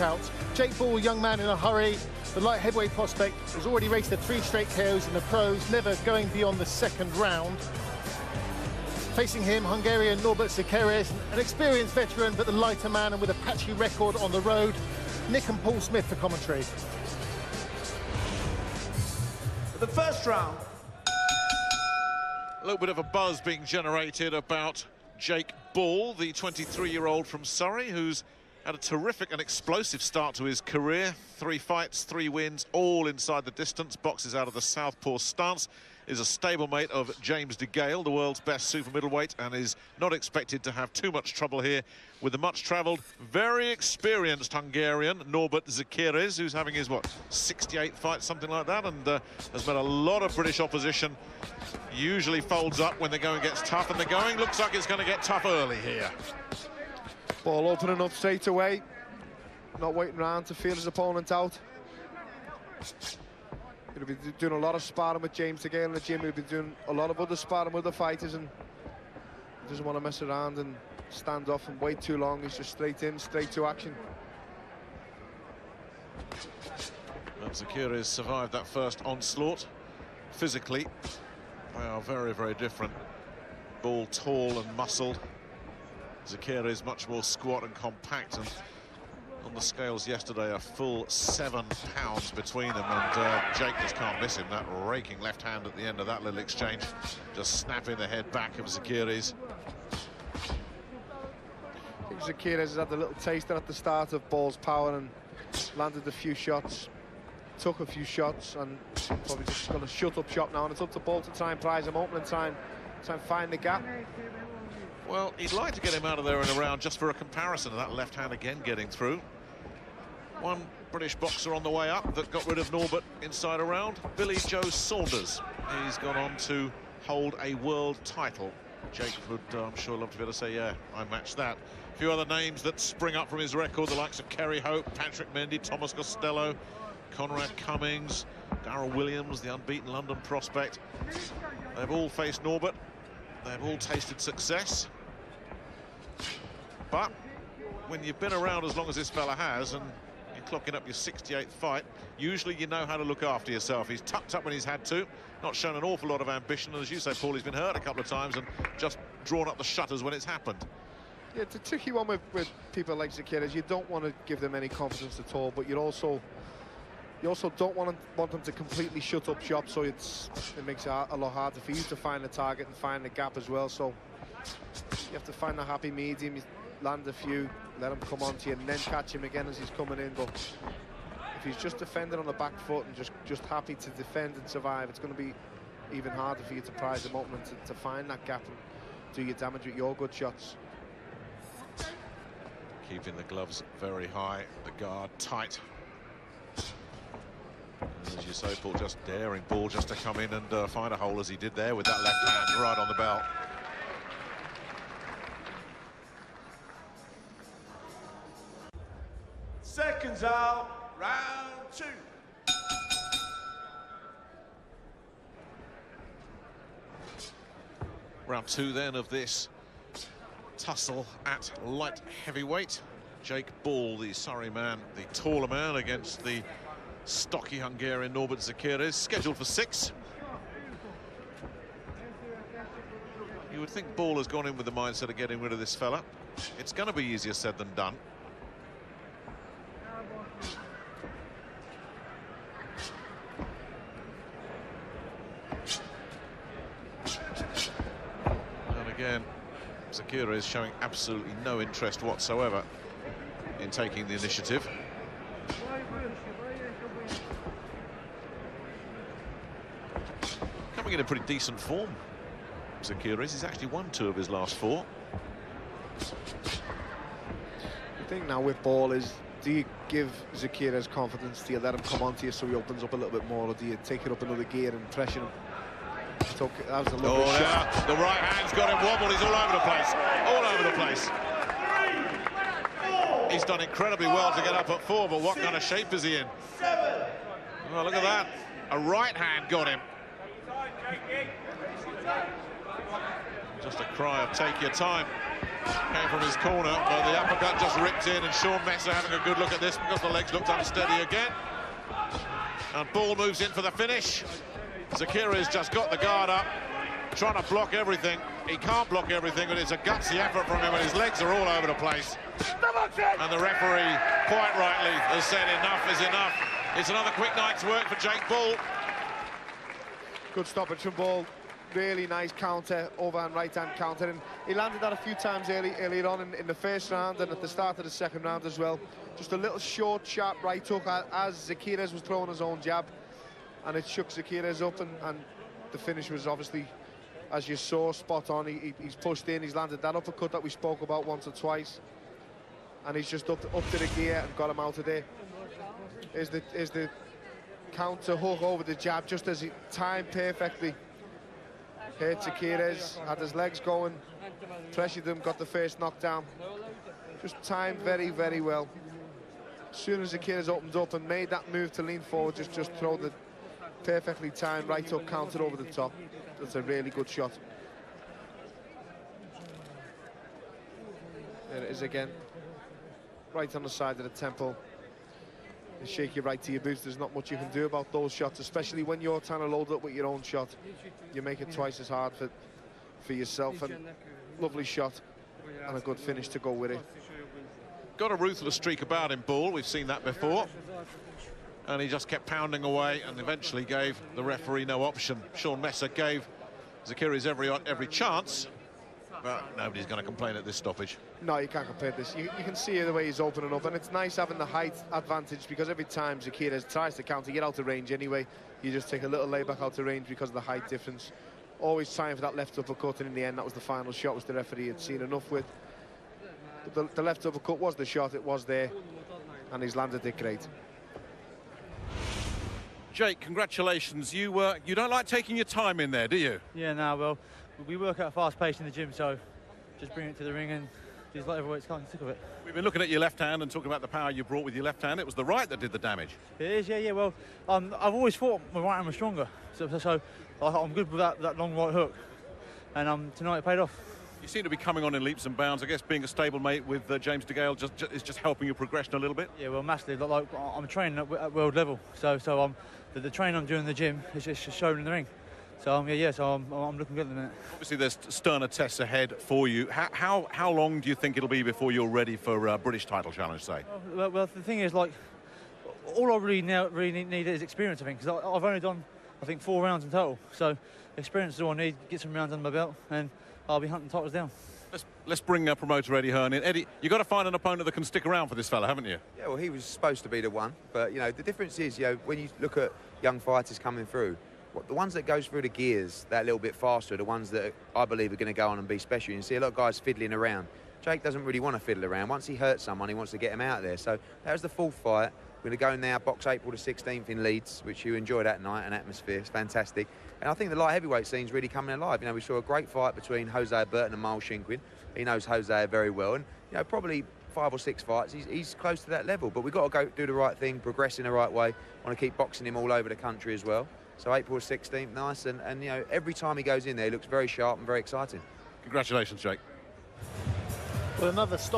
out. Jake Ball, young man in a hurry. The light heavyweight prospect has already raced the 3 straight KOs in the pros, never going beyond the second round. Facing him, Hungarian Norbert Szekeres, an experienced veteran, but the lighter man and with a patchy record on the road. Nick and Paul Smith for commentary. For the first round. A little bit of a buzz being generated about Jake Ball, the 23-year-old from Surrey, who's had a terrific and explosive start to his career. 3 fights, 3 wins, all inside the distance. Boxes out of the southpaw stance. Is a stablemate of James de Gale, the world's best super middleweight, and is not expected to have too much trouble here with the much-travelled, very experienced Hungarian Norbert Szekeres, who's having his, 68th fight, something like that, and has met a lot of British opposition. Usually folds up when the going gets tough, and the going looks like it's going to get tough early here. Ball opening up straight away, not waiting around to feel his opponent out. He'll be doing a lot of sparring with James de Gale in the gym. He'll be doing a lot of other sparring with other fighters, and he doesn't want to mess around and stand off and wait too long. He's just straight in, straight to action. And Szekeres survived that first onslaught. Physically, they are very, very different. Ball tall and muscled. Szekeres much more squat and compact, and on the scales yesterday a full 7 pounds between them, and Jake just can't miss him. That raking left hand at the end of that little exchange, just snapping the head back of Szekeres. I think Szekeres has had a little taster at the start of Ball's power and landed a few shots, took a few shots, and probably just going to shut up shop now, and it's up to Ball to try and prize him open and try and find the gap. Well, he'd like to get him out of there and around just for a comparison of that left hand again getting through. One British boxer on the way up that got rid of Norbert inside a round, Billy Joe Saunders. He's gone on to hold a world title. Jake would, I'm sure, love to be able to say, yeah, I matched that. A few other names that spring up from his record, the likes of Kerry Hope, Patrick Mendy, Thomas Costello, Conrad Cummings, Darryl Williams, the unbeaten London prospect. They've all faced Norbert. They've all tasted success. But when you've been around as long as this fella has, and you're clocking up your 68th fight, usually you know how to look after yourself. He's tucked up when he's had to, not shown an awful lot of ambition, and as you say, Paul, he's been hurt a couple of times and just drawn up the shutters when it's happened. Yeah, it's a tricky one with people like Szekeres. You don't want to give them any confidence at all, but you also don't want them to completely shut up shop, so it makes it a lot harder for you to find the target and find the gap as well. So you have to find a happy medium. You land a few, let him come on to you, and then catch him again as he's coming in. But if he's just defending on the back foot and just happy to defend and survive, it's going to be even harder for you to prize him open and to find that gap and do your damage with your good shots. Keeping the gloves very high, the guard tight. As you say, Paul, just daring Ball just to come in and find a hole as he did there with that left hand right on the belt. Seconds out, round 2. Round 2 then of this tussle at light heavyweight. Jake Ball, the Surrey man, the taller man, against the stocky Hungarian Norbert Szekeres, scheduled for 6. You would think Ball has gone in with the mindset of getting rid of this fella. It's going to be easier said than done. And again, Szekeres showing absolutely no interest whatsoever in taking the initiative. Coming in pretty decent form, Szekeres. He's actually won 2 of his last 4. The thing now with Ball is, do you give Szekeres confidence? Do you let him come onto you so he opens up a little bit more, or do you take it up another gear and pressure him? That was a lovely shot. Yeah. The right hand's got him wobbled. He's all over the place. All over the place. He's done incredibly well to get up at 4, but what kind of shape is he in? Oh, look at that. A right hand got him. Just a cry of take your time. Came from his corner, but the uppercut just ripped in, and Sean Messer having a good look at this because the legs looked unsteady again. And Ball moves in for the finish. Szekeres just got the guard up, trying to block everything. He can't block everything, but it's a gutsy effort from him, and his legs are all over the place. And the referee, quite rightly, has said enough is enough. It's another quick night's work for Jake Bull. Good stoppage from Ball. Really nice counter, overhand right-hand counter, and he landed that a few times earlier on in the first round and at the start of the second round as well. Just a little short, sharp right hook as Szekeres was throwing his own jab, and it shook Szekeres up, and the finish was obviously, as you saw, spot on. He's pushed in, he's landed that uppercut that we spoke about once or twice, and he's just upped to the gear and got him out of there. Is the counter hook over the jab, just as he timed perfectly. Hit Szekeres, had his legs going, pressured him, got the first knockdown. Just timed very, very well. As soon as Szekeres opened up and made that move to lean forward, just throw the perfectly timed right hook counter over the top. That's a really good shot. There it is again. Right on the side of the temple. You shake your right to your boots. There's not much you can do about those shots, especially when you're trying to load up with your own shot. You make it twice as hard for yourself. And lovely shot and a good finish to go with it. Got a ruthless streak about him, Bull. We've seen that before. And he just kept pounding away and eventually gave the referee no option. Sean Messer gave Szekeres every chance, but nobody's going to complain at this stoppage. No, you can't compare this. You can see the way he's opening up, and it's nice having the height advantage, because every time Szekeres tries to counter, get out of range anyway. You just take a little layback out of range because of the height difference. Always trying for that left uppercut, and in the end, that was the final shot, which the referee had seen enough with. But the left uppercut was the shot, it was there, and he's landed it great. Jake, congratulations. You don't like taking your time in there, do you? Yeah, no, well, we work at a fast pace in the gym, so just bring it to the ring and do whatever it's can't sick of it. We've been looking at your left hand and talking about the power you brought with your left hand. It was the right that did the damage. It is, yeah. Well, I've always thought my right hand was stronger, so I'm good with that long right hook, and tonight it paid off. You seem to be coming on in leaps and bounds. I guess being a stablemate with James DeGale is just helping your progression a little bit. Yeah, well, massively. Like I'm training at world level, so the training I'm doing in the gym is just shown in the ring. So I'm looking good at the minute. Obviously, there's sterner tests ahead for you. How long do you think it'll be before you're ready for a British title challenge, say? Well, the thing is, like, all I really need is experience, I think, because I've only done, I think, 4 rounds in total. So experience is all I need. Get some rounds under my belt, and I'll be hunting titles down. Let's bring promoter Eddie Hearn in. Eddie, you've got to find an opponent that can stick around for this fella, haven't you? Yeah, well, he was supposed to be the one, but you know the difference is, when you look at young fighters coming through, the ones that goes through the gears that little bit faster are the ones that I believe are going to go on and be special. You see a lot of guys fiddling around. Jake doesn't really want to fiddle around. Once he hurts someone, he wants to get him out of there. So that was the 4th fight. We're going to go now, box April the 16th in Leeds, which you enjoy that night, an atmosphere. It's fantastic. And I think the light heavyweight scene's really coming alive. We saw a great fight between Jose Burton and Miles Shinkwin. He knows Jose very well, and probably 5 or 6 fights, he's close to that level. But we've got to go do the right thing, progress in the right way. Want to keep boxing him all over the country as well. So April 16th, nice, and every time he goes in there, he looks very sharp and very exciting. Congratulations, Jake. Well, another stop.